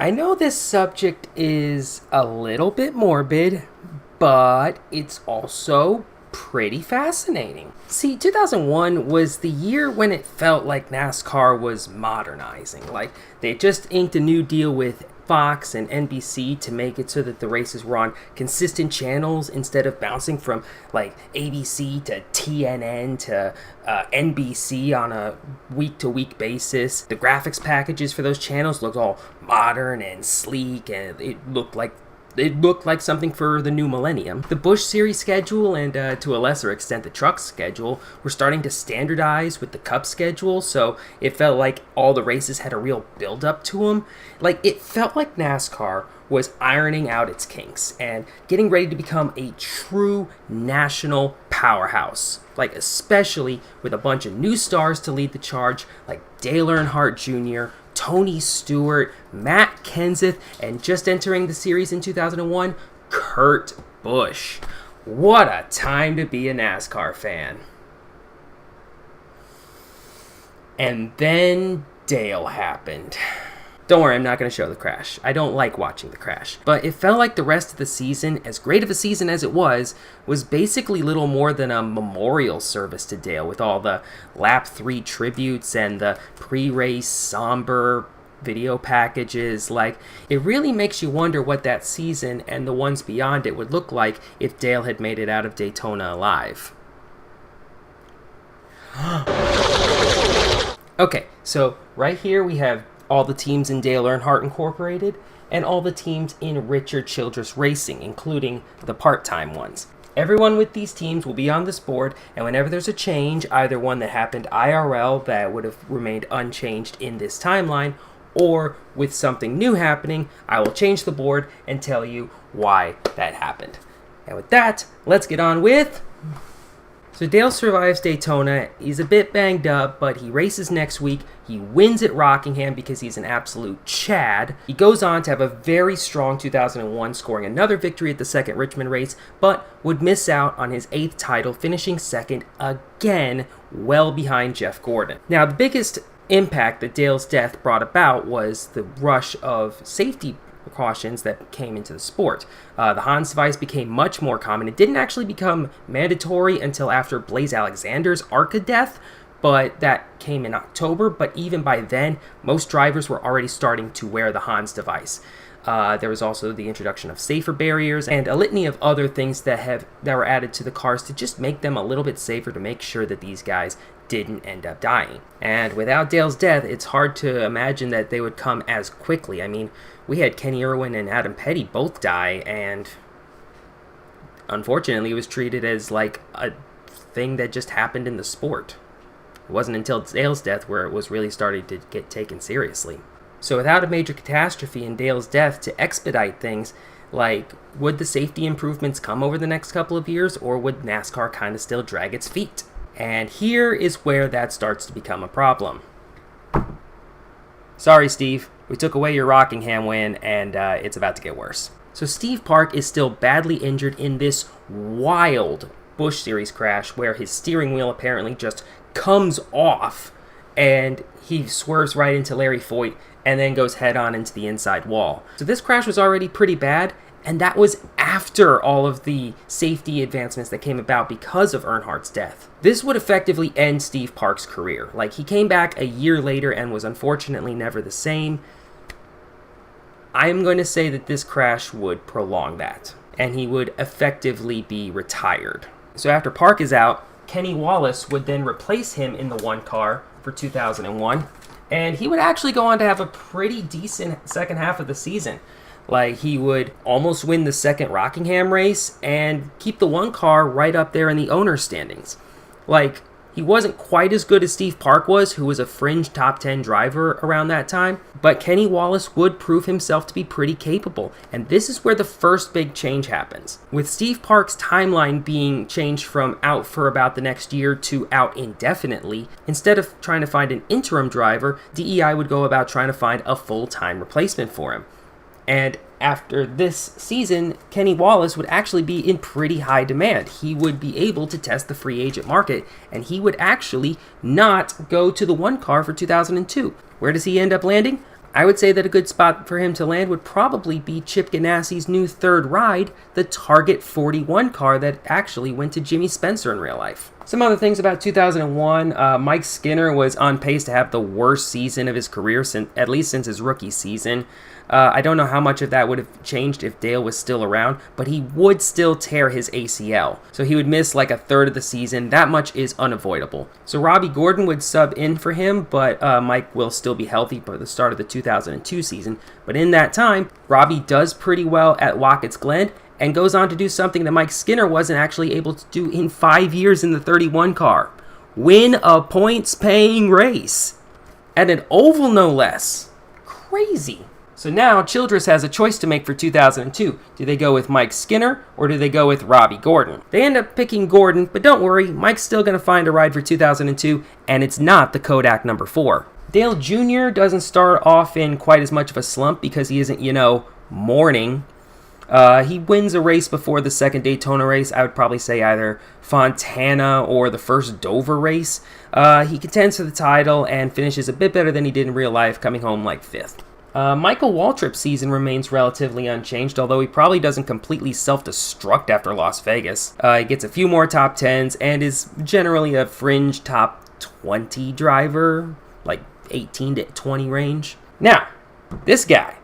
I know this subject is a little bit morbid, but it's also pretty fascinating. See, 2001 was the year when it felt like NASCAR was modernizing. Like, they just inked a new deal with Fox and NBC to make it so that the races were on consistent channels instead of bouncing from like ABC to TNN to NBC on a week-to-week basis. The graphics packages for those channels looked all modern and sleek, and it looked like something for the new millennium. The Busch Series schedule and, to a lesser extent, the Truck schedule were starting to standardize with the Cup schedule, so it felt like all the races had a real build-up to them. Like, it felt like NASCAR was ironing out its kinks and getting ready to become a true national powerhouse. Like, especially with a bunch of new stars to lead the charge, like Dale Earnhardt Jr., Tony Stewart, Matt Kenseth, and just entering the series in 2001, Kurt Busch. What a time to be a NASCAR fan. And then Dale happened. Don't worry, I'm not going to show the crash. I don't like watching the crash. But it felt like the rest of the season, as great of a season as it was basically little more than a memorial service to Dale, with all the Lap 3 tributes and the pre-race somber video packages. Like, it really makes you wonder what that season and the ones beyond it would look like if Dale had made it out of Daytona alive. Okay, so right here we have all the teams in Dale Earnhardt Incorporated, and all the teams in Richard Childress Racing, including the part-time ones. Everyone with these teams will be on this board, and whenever there's a change, either one that happened IRL that would have remained unchanged in this timeline, or with something new happening, I will change the board and tell you why that happened. And with that, let's get on with... So Dale survives Daytona. He's a bit banged up, but he races next week. He wins at Rockingham because he's an absolute Chad. He goes on to have a very strong 2001, scoring another victory at the second Richmond race, but would miss out on his 8th title, finishing second again, well behind Jeff Gordon. Now, the biggest impact that Dale's death brought about was the rush of safety precautions that came into the sport. The Hans device became much more common. It didn't actually become mandatory until after Blaze Alexander's ARCA death, but that came in October. But even by then, most drivers were already starting to wear the Hans device. There was also the introduction of safer barriers and a litany of other things that were added to the cars to just make them a little bit safer, to make sure that these guys didn't end up dying. And without Dale's death, it's hard to imagine that they would come as quickly. I mean, we had Kenny Irwin and Adam Petty both die, and unfortunately it was treated as like a thing that just happened in the sport. It wasn't until Dale's death where it was really starting to get taken seriously. So without a major catastrophe and Dale's death to expedite things, like, would the safety improvements come over the next couple of years, or would NASCAR kind of still drag its feet? And here is where that starts to become a problem. Sorry, Steve. We took away your Rockingham win, and it's about to get worse. So Steve Park is still badly injured in this wild Busch Series crash where his steering wheel apparently just comes off, and he swerves right into Larry Foyt and then goes head-on into the inside wall. So this crash was already pretty bad, and that was after all of the safety advancements that came about because of Earnhardt's death. This would effectively end Steve Park's career. Like, he came back a year later and was unfortunately never the same. I'm going to say that this crash would prolong that, and he would effectively be retired. So after Park is out, Kenny Wallace would then replace him in the one car for 2001, and he would actually go on to have a pretty decent second half of the season. Like, he would almost win the second Rockingham race and keep the one car right up there in the owner's standings. Like, he wasn't quite as good as Steve Park was, who was a fringe top 10 driver around that time, but Kenny Wallace would prove himself to be pretty capable, and this is where the first big change happens. With Steve Park's timeline being changed from out for about the next year to out indefinitely, instead of trying to find an interim driver, DEI would go about trying to find a full-time replacement for him. And after this season, Kenny Wallace would actually be in pretty high demand. He would be able to test the free agent market, and he would actually not go to the one car for 2002. Where does he end up landing? I would say that a good spot for him to land would probably be Chip Ganassi's new third ride, the Target 41 car that actually went to Jimmy Spencer in real life. Some other things about 2001, Mike Skinner was on pace to have the worst season of his career, at least since his rookie season. I don't know how much of that would have changed if Dale was still around, but he would still tear his ACL. So he would miss like a third of the season. That much is unavoidable. So Robbie Gordon would sub in for him, but Mike will still be healthy for the start of the 2002 season. But in that time, Robbie does pretty well at Wackett's Glen and goes on to do something that Mike Skinner wasn't actually able to do in 5 years in the 31 car. Win a points-paying race. At an oval, no less. Crazy. So now Childress has a choice to make for 2002. Do they go with Mike Skinner or do they go with Robbie Gordon? They end up picking Gordon, but don't worry, Mike's still going to find a ride for 2002, and it's not the Kodak number 4. Dale Jr. doesn't start off in quite as much of a slump because he isn't, mourning. He wins a race before the second Daytona race. I would probably say either Fontana or the first Dover race. He contends for the title and finishes a bit better than he did in real life, coming home like 5th. Michael Waltrip's season remains relatively unchanged, although he probably doesn't completely self-destruct after Las Vegas. He gets a few more top 10s and is generally a fringe top 20 driver, like 18 to 20 range. Now, this guy,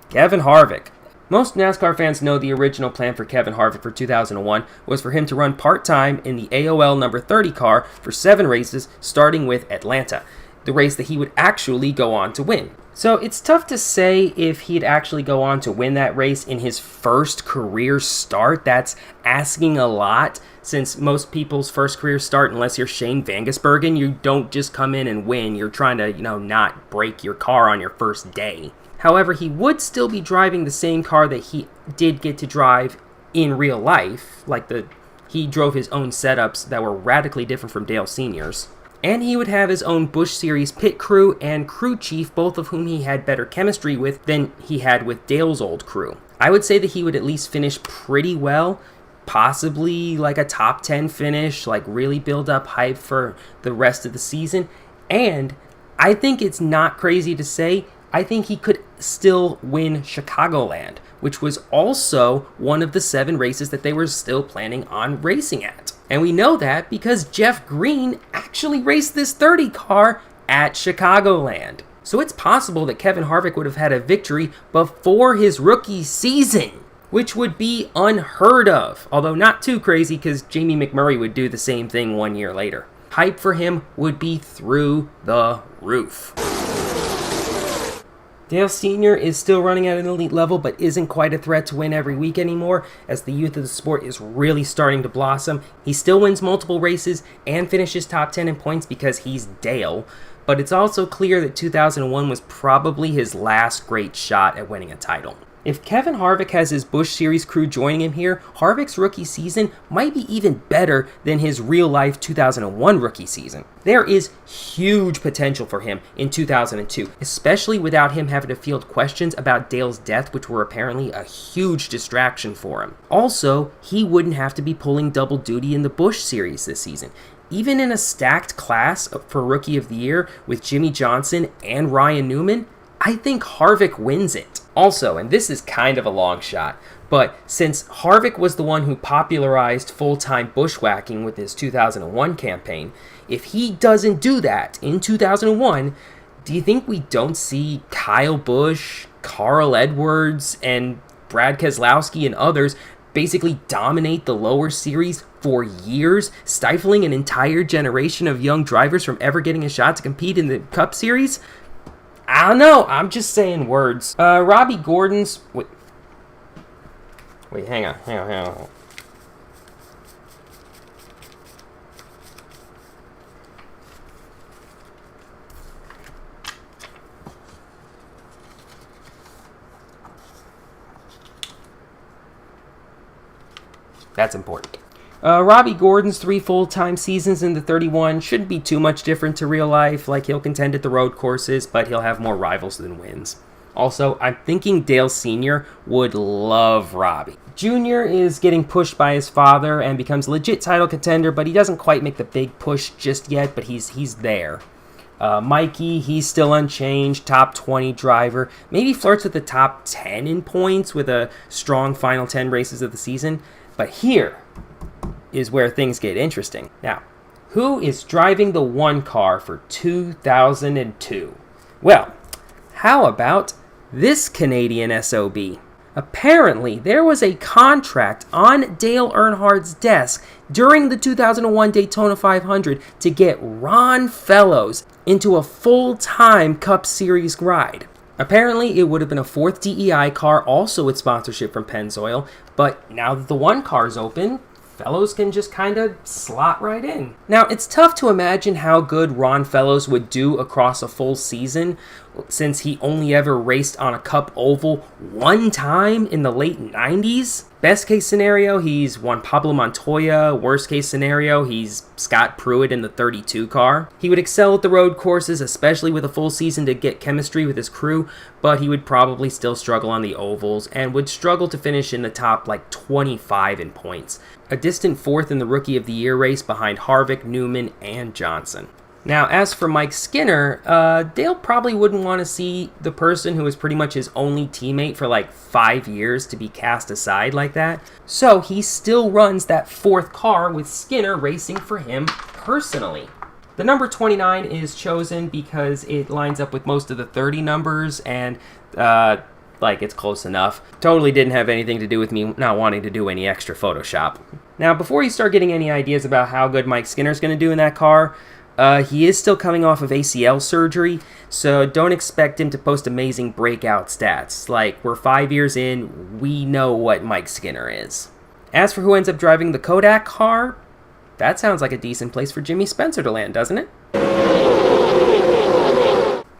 Kevin Harvick. Most NASCAR fans know the original plan for Kevin Harvick for 2001 was for him to run part-time in the AOL number 30 car for 7 races, starting with Atlanta, the race that he would actually go on to win. So it's tough to say if he'd actually go on to win that race in his first career start. That's asking a lot, since most people's first career start, unless you're Shane Van Gisbergen, you don't just come in and win. You're trying to, not break your car on your first day. However, he would still be driving the same car that he did get to drive in real life. He drove his own setups that were radically different from Dale Sr.'s. And he would have his own Busch Series pit crew and crew chief, both of whom he had better chemistry with than he had with Dale's old crew. I would say that he would at least finish pretty well, possibly like a top 10 finish, really build up hype for the rest of the season. And I think it's not crazy to say, I think he could still win Chicagoland, which was also one of the 7 races that they were still planning on racing at. And we know that because Jeff Green actually raced this 30 car at Chicagoland. So it's possible that Kevin Harvick would have had a victory before his rookie season, which would be unheard of. Although not too crazy because Jamie McMurray would do the same thing 1 year later. Hype for him would be through the roof. Dale Sr. is still running at an elite level, but isn't quite a threat to win every week anymore, as the youth of the sport is really starting to blossom. He still wins multiple races and finishes top 10 in points because he's Dale, but it's also clear that 2001 was probably his last great shot at winning a title. If Kevin Harvick has his Busch Series crew joining him here, Harvick's rookie season might be even better than his real-life 2001 rookie season. There is huge potential for him in 2002, especially without him having to field questions about Dale's death, which were apparently a huge distraction for him. Also, he wouldn't have to be pulling double duty in the Busch Series this season. Even in a stacked class for Rookie of the Year with Jimmy Johnson and Ryan Newman, I think Harvick wins it. Also, and this is kind of a long shot, but since Harvick was the one who popularized full-time bushwhacking with his 2001 campaign, if he doesn't do that in 2001, do you think we don't see Kyle Busch, Carl Edwards, and Brad Keselowski and others basically dominate the lower series for years, stifling an entire generation of young drivers from ever getting a shot to compete in the Cup Series? I don't know. I'm just saying words. Robbie Gordon's... Wait, hang on. That's important. Robbie Gordon's 3 full-time seasons in the 31 shouldn't be too much different to real life. He'll contend at the road courses, but he'll have more rivals than wins. Also, I'm thinking Dale Sr. would love Robbie. Jr. is getting pushed by his father and becomes a legit title contender, but he doesn't quite make the big push just yet, but he's there. Mikey, he's still unchanged, top 20 driver. Maybe flirts with the top 10 in points with a strong final 10 races of the season. But here is where things get interesting. Now, who is driving the one car for 2002? Well, how about this Canadian SOB? Apparently, there was a contract on Dale Earnhardt's desk during the 2001 Daytona 500 to get Ron Fellows into a full-time Cup Series ride. Apparently, it would have been a fourth DEI car, also with sponsorship from Pennzoil, but now that the one car's open, Fellows can just kind of slot right in. Now, it's tough to imagine how good Ron Fellows would do across a full season, since he only ever raced on a Cup oval one time in the late 90s. Best case scenario, he's Juan Pablo Montoya. Worst case scenario, he's Scott Pruitt in the 32 car. He would excel at the road courses, especially with a full season to get chemistry with his crew, but he would probably still struggle on the ovals and would struggle to finish in the top 25 in points. A distant fourth in the Rookie of the Year race behind Harvick, Newman, and Johnson. Now, as for Mike Skinner, Dale probably wouldn't want to see the person who was pretty much his only teammate for 5 years to be cast aside like that. So he still runs that fourth car with Skinner racing for him personally. The number 29 is chosen because it lines up with most of the 30 numbers and it's close enough. Totally didn't have anything to do with me not wanting to do any extra Photoshop. Now, before you start getting any ideas about how good Mike Skinner's going to do in that car, he is still coming off of ACL surgery, so don't expect him to post amazing breakout stats. We're 5 years in, we know what Mike Skinner is. As for who ends up driving the Kodak car, that sounds like a decent place for Jimmy Spencer to land, doesn't it?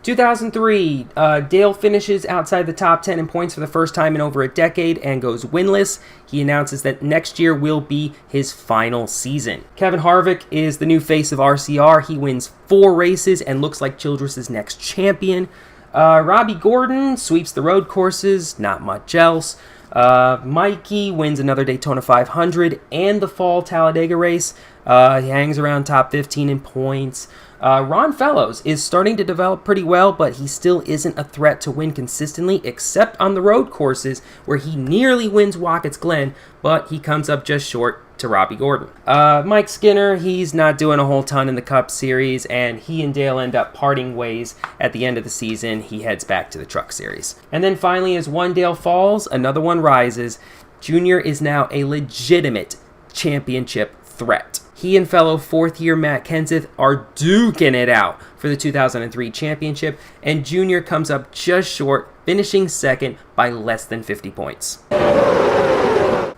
2003, Dale finishes outside the top 10 in points for the first time in over a decade and goes winless. He announces that next year will be his final season. Kevin Harvick is the new face of RCR. He wins 4 races and looks like Childress's next champion. Robbie Gordon sweeps the road courses, not much else. Mikey wins another Daytona 500 and the fall Talladega race. He hangs around top 15 in points. Ron Fellows is starting to develop pretty well, but he still isn't a threat to win consistently, except on the road courses where he nearly wins Wackett's Glen, but he comes up just short to Robbie Gordon. Mike Skinner, he's not doing a whole ton in the Cup Series, and he and Dale end up parting ways at the end of the season. He heads back to the Truck Series. And then finally, as one Dale falls, another one rises. Junior is now a legitimate championship threat. He and fellow fourth-year Matt Kenseth are duking it out for the 2003 championship, and Junior comes up just short, finishing second by less than 50 points.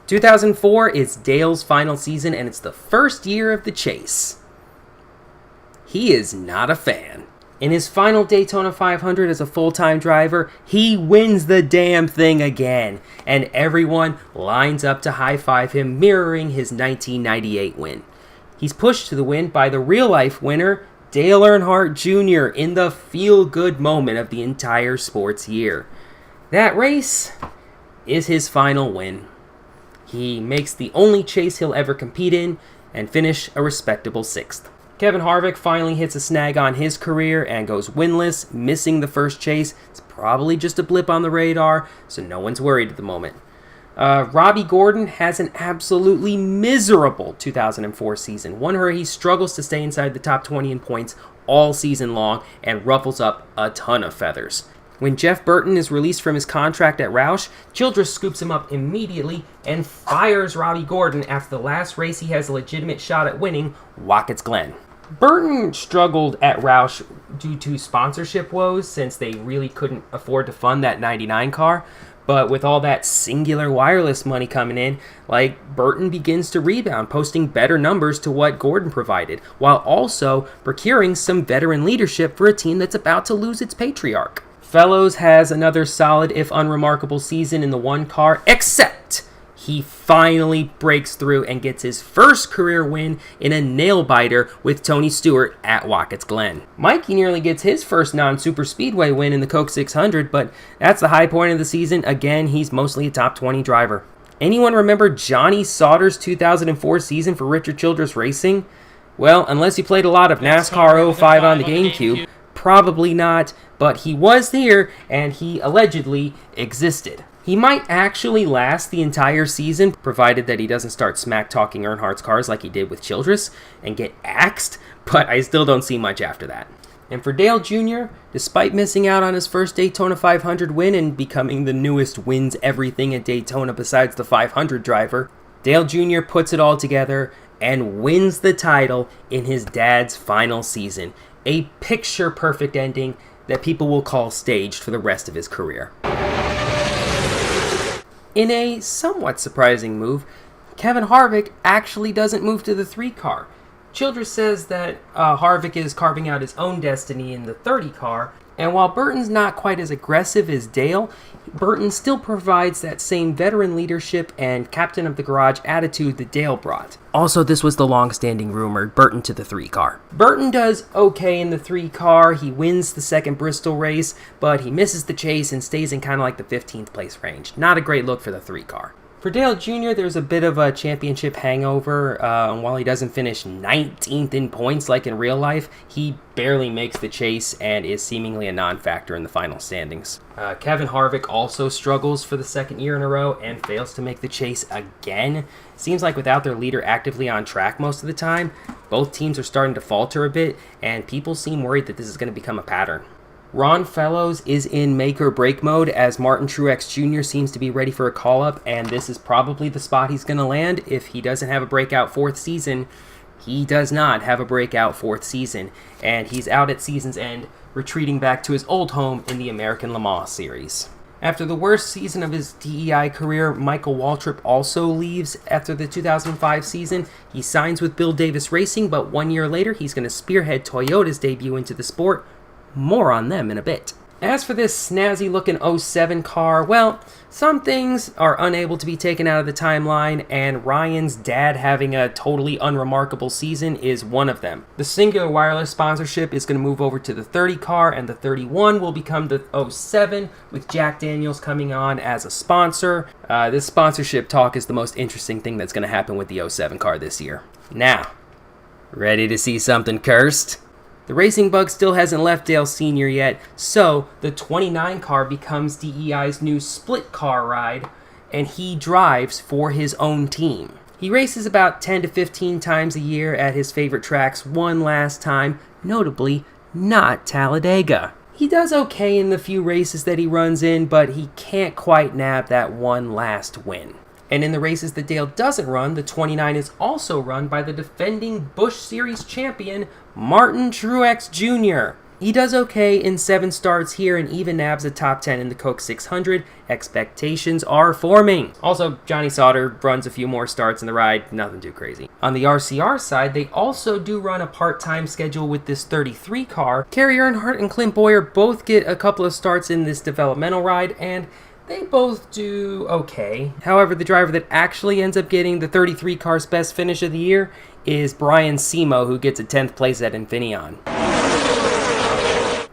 2004 is Dale's final season, and it's the first year of the chase. He is not a fan. In his final Daytona 500 as a full-time driver, he wins the damn thing again, and everyone lines up to high-five him, mirroring his 1998 win. He's pushed to the win by the real-life winner, Dale Earnhardt Jr., in the feel-good moment of the entire sports year. That race is his final win. He makes the only chase he'll ever compete in and finish a respectable 6th. Kevin Harvick finally hits a snag on his career and goes winless, missing the first chase. It's probably just a blip on the radar, so no one's worried at the moment. Robbie Gordon has an absolutely miserable 2004 season, one where he struggles to stay inside the top 20 in points all season long and ruffles up a ton of feathers. When Jeff Burton is released from his contract at Roush, Childress scoops him up immediately and fires Robbie Gordon after the last race he has a legitimate shot at winning, Wackett's Glen. Burton struggled at Roush due to sponsorship woes since they really couldn't afford to fund that 99 car. But with all that singular wireless money coming in, Burton begins to rebound, posting better numbers to what Gordon provided, while also procuring some veteran leadership for a team that's about to lose its patriarch. Fellows has another solid, if unremarkable, season in the one car, except he finally breaks through and gets his first career win in a nail-biter with Tony Stewart at Wackett's Glen. Mikey nearly gets his first non-super speedway win in the Coke 600, but that's the high point of the season. Again, he's mostly a top 20 driver. Anyone remember Johnny Sauter's 2004 season for Richard Childress Racing? Well, unless you played a lot of NASCAR 05 on the GameCube, Probably not, but he was there and he allegedly existed. He might actually last the entire season, provided that he doesn't start smack-talking Earnhardt's cars like he did with Childress and get axed, but I still don't see much after that. And for Dale Jr., despite missing out on his first Daytona 500 win and becoming the newest wins everything at Daytona besides the 500 driver, Dale Jr. puts it all together and wins the title in his dad's final season. A picture-perfect ending that people will call staged for the rest of his career. In a somewhat surprising move, Kevin Harvick actually doesn't move to the 3 car. Childress says that Harvick is carving out his own destiny in the 30 car, and while Burton's not quite as aggressive as Dale, Burton still provides that same veteran leadership and captain of the garage attitude that Dale brought. Also, this was the long-standing rumor, Burton to the 3 car. Burton does okay in the 3 car, he wins the second Bristol race, but he misses the chase and stays in kind of like the 15th place range. Not a great look for the 3 car. For Dale Jr., there's a bit of a championship hangover. While he doesn't finish 19th in points like in real life, he barely makes the chase and is seemingly a non-factor in the final standings. Kevin Harvick also struggles for the second year in a row and fails to make the chase again. Seems like without their leader actively on track most of the time, both teams are starting to falter a bit, and people seem worried that this is going to become a pattern. Ron Fellows is in make or break mode as Martin Truex Jr. seems to be ready for a call-up, and this is probably the spot he's going to land if he doesn't have a breakout 4th season. He does not have a breakout 4th season, and he's out at season's end, retreating back to his old home in the American Le Mans Series. After the worst season of his DEI career, Michael Waltrip also leaves after the 2005 season. He signs with Bill Davis Racing, but 1 year later he's going to spearhead Toyota's debut into the sport. More on them in a bit. As for this snazzy-looking 07 car, well, some things are unable to be taken out of the timeline, and Ryan's dad having a totally unremarkable season is one of them. The Singular Wireless sponsorship is going to move over to the 30 car, and the 31 will become the 07, with Jack Daniels coming on as a sponsor. This sponsorship talk is the most interesting thing that's going to happen with the 07 car this year. Now, ready to see something cursed? The racing bug still hasn't left Dale Sr. yet, so the 29 car becomes DEI's new split car ride, and he drives for his own team. He races about 10 to 15 times a year at his favorite tracks one last time, notably not Talladega. He does okay in the few races that he runs in, but he can't quite nab that one last win. And in the races that Dale doesn't run, the 29 is also run by the defending Busch Series champion, Martin Truex Jr. He does okay in 7 starts here and even nabs a top 10 in the Coke 600. Expectations are forming. Also, Johnny Sauter runs a few more starts in the ride, nothing too crazy. On the RCR side, they also do run a part-time schedule with this 33 car. Kerry Earnhardt and Clint Bowyer both get a couple of starts in this developmental ride, and they both do okay. However, the driver that actually ends up getting the 33 car's best finish of the year is Brian Semo, who gets a 10th place at Infineon.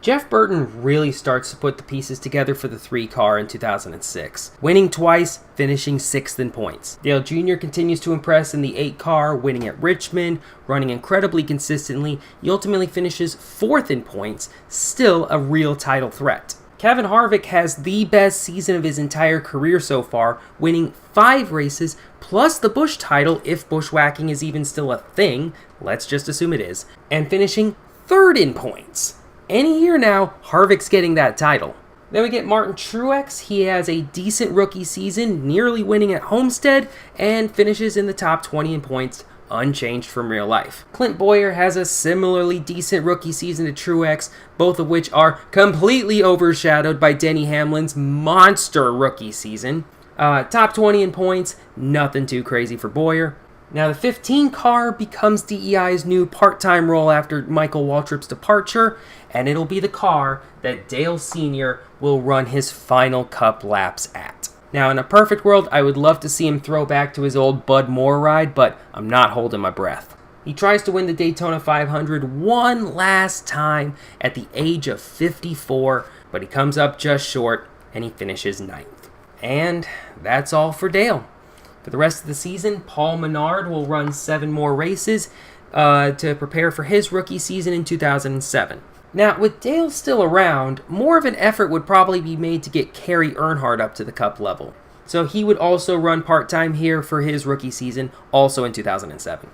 Jeff Burton really starts to put the pieces together for the 3 car in 2006, winning twice, finishing 6th in points. Dale Jr. continues to impress in the 8 car, winning at Richmond, running incredibly consistently. He ultimately finishes 4th in points, still a real title threat. Kevin Harvick has the best season of his entire career so far, winning 5 races, plus the Busch title, if bushwhacking is even still a thing, let's just assume it is, and finishing 3rd in points. Any year now, Harvick's getting that title. Then we get Martin Truex. He has a decent rookie season, nearly winning at Homestead, and finishes in the top 20 in points, unchanged from real life. Clint Bowyer has a similarly decent rookie season to Truex, both of which are completely overshadowed by Denny Hamlin's monster rookie season. Top 20 in points, nothing too crazy for Bowyer. Now the 15 car becomes DEI's new part-time role after Michael Waltrip's departure, and it'll be the car that Dale Sr. will run his final Cup laps at. Now, in a perfect world, I would love to see him throw back to his old Bud Moore ride, but I'm not holding my breath. He tries to win the Daytona 500 one last time at the age of 54, but he comes up just short, and he finishes 9th. And that's all for Dale. For the rest of the season, Paul Menard will run 7 more races to prepare for his rookie season in 2007. Now, with Dale still around, more of an effort would probably be made to get Kerry Earnhardt up to the Cup level. So he would also run part-time here for his rookie season, also in 2007.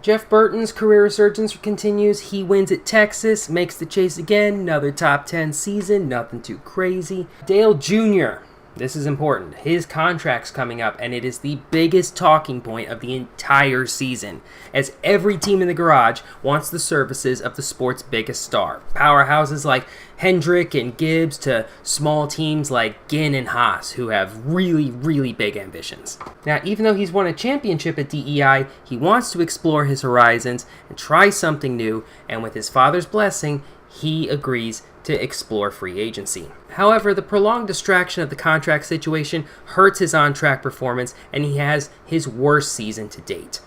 Jeff Burton's career resurgence continues. He wins at Texas, makes the chase again, another top 10 season, nothing too crazy. Dale Jr., this is important. His contract's coming up, and it is the biggest talking point of the entire season, as every team in the garage wants the services of the sport's biggest star. Powerhouses like Hendrick and Gibbs to small teams like Ginn and Haas, who have really, really big ambitions. Now, even though he's won a championship at DEI, he wants to explore his horizons and try something new, and with his father's blessing, he agrees to explore free agency. However, the prolonged distraction of the contract situation hurts his on-track performance, and he has his worst season to date.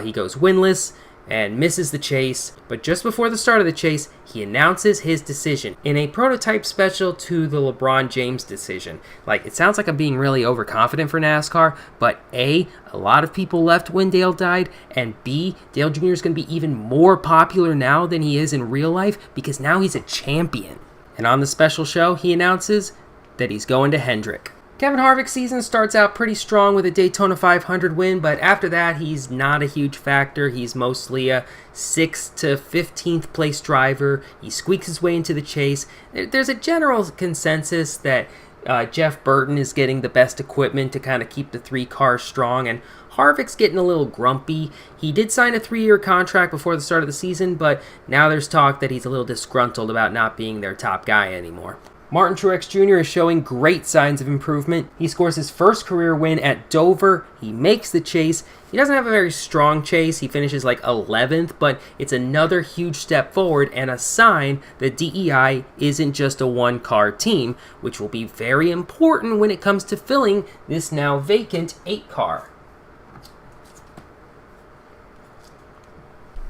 He goes winless and misses the chase, but just before the start of the chase, he announces his decision in a prototype special to the LeBron James decision. Like, it sounds like I'm being really overconfident for NASCAR, but A, a lot of people left when Dale died, and B, Dale Jr. is going to be even more popular now than he is in real life because now he's a champion. And on the special show, he announces that he's going to Hendrick. Kevin Harvick's season starts out pretty strong with a Daytona 500 win, but after that, he's not a huge factor. He's mostly a 6th to 15th place driver. He squeaks his way into the chase. There's a general consensus that Jeff Burton is getting the best equipment to kind of keep the 3 cars strong, and Harvick's getting a little grumpy. He did sign a 3-year contract before the start of the season, but now there's talk that he's a little disgruntled about not being their top guy anymore. Martin Truex Jr. is showing great signs of improvement. He scores his first career win at Dover. He makes the chase. He doesn't have a very strong chase. He finishes like 11th, but it's another huge step forward and a sign that DEI isn't just a one-car team, which will be very important when it comes to filling this now vacant 8-car.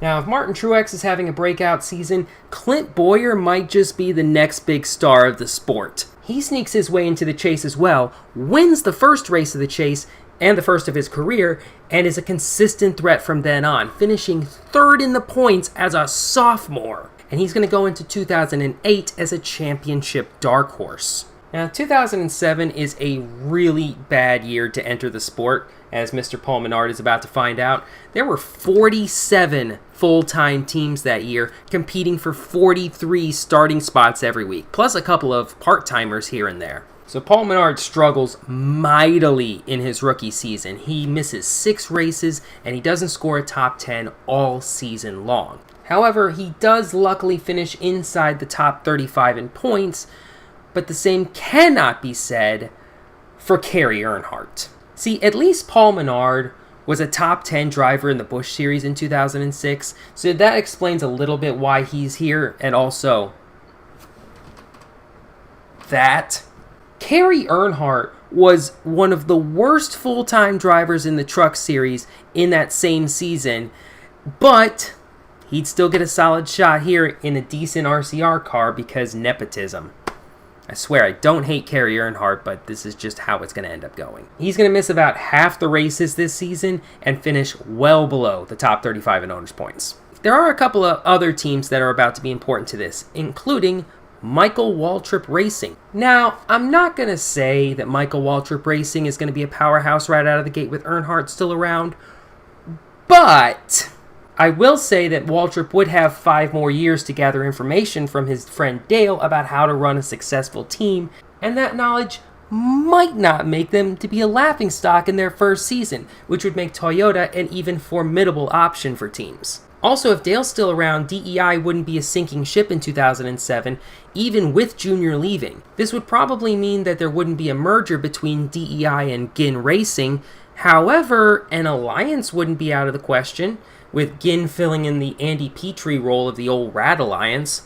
Now, if Martin Truex is having a breakout season, Clint Bowyer might just be the next big star of the sport. He sneaks his way into the chase as well, wins the first race of the chase and the first of his career, and is a consistent threat from then on, finishing 3rd in the points as a sophomore. And he's going to go into 2008 as a championship dark horse. Now, 2007 is a really bad year to enter the sport, as Mr. Paul Menard is about to find out. There were 47 full-time teams that year, competing for 43 starting spots every week, plus a couple of part-timers here and there. So Paul Menard struggles mightily in his rookie season. He misses 6 races, and he doesn't score a top 10 all season long. However, he does luckily finish inside the top 35 in points, but the same cannot be said for Kerry Earnhardt. See, at least Paul Menard was a top 10 driver in the Busch Series in 2006, so that explains a little bit why he's here, and also that Kerry Earnhardt was one of the worst full-time drivers in the Truck Series in that same season, but he'd still get a solid shot here in a decent RCR car because nepotism. I swear, I don't hate Kerry Earnhardt, but this is just how it's going to end up going. He's going to miss about half the races this season and finish well below the top 35 in owners' points. There are a couple of other teams that are about to be important to this, including Michael Waltrip Racing. Now, I'm not going to say that Michael Waltrip Racing is going to be a powerhouse right out of the gate with Earnhardt still around, but I will say that Waltrip would have 5 more years to gather information from his friend Dale about how to run a successful team, and that knowledge might not make them to be a laughingstock in their first season, which would make Toyota an even formidable option for teams. Also, if Dale's still around, DEI wouldn't be a sinking ship in 2007, even with Junior leaving. This would probably mean that there wouldn't be a merger between DEI and Ginn Racing. However, an alliance wouldn't be out of the question, with Ginn filling in the Andy Petrie role of the old Rat Alliance.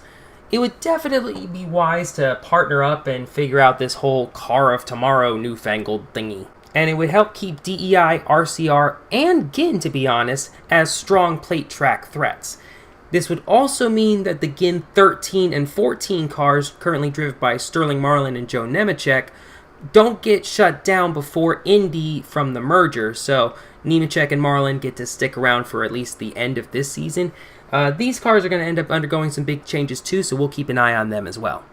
It would definitely be wise to partner up and figure out this whole car of tomorrow newfangled thingy. And it would help keep DEI, RCR, and Ginn, to be honest, as strong plate track threats. This would also mean that the Ginn 13 and 14 cars, currently driven by Sterling Marlin and Joe Nemechek, don't get shut down before Indy from the merger, so Nemechek and Marlin get to stick around for at least the end of this season. These cars are going to end up undergoing some big changes too, so we'll keep an eye on them as well.